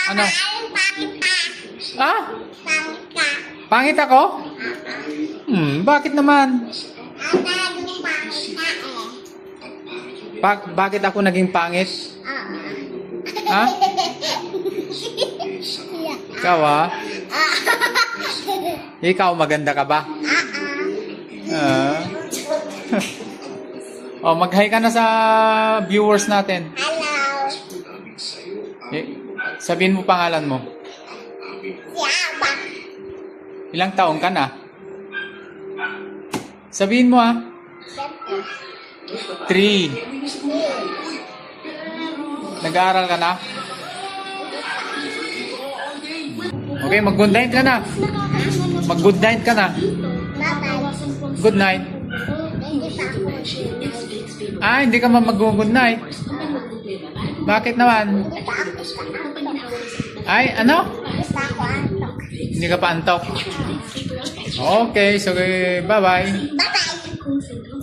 Ano? Pangit ka. Ah? Pangit ka. Pangit ako? Bakit naman? Ang naging pangit ka Bakit ako naging pangit? Oo. Ha? Ikaw Ikaw maganda ka ba? Ah. Mag-hi ka na sa viewers natin. Hello. Sabihin mo pangalan mo. Siapa? Ilang taong ka na? Sabihin mo 3. Nag-aaral ka na? Okay, mag-good night ka na. Mag-good night ka na. Bye-bye. Good night. Hindi pa ako. Hindi ka mag-good night. Bakit naman? Hindi pa ako. Ano? Hindi pa ako antok. Hindi ka pa antok. Okay, so bye-bye. Bye-bye.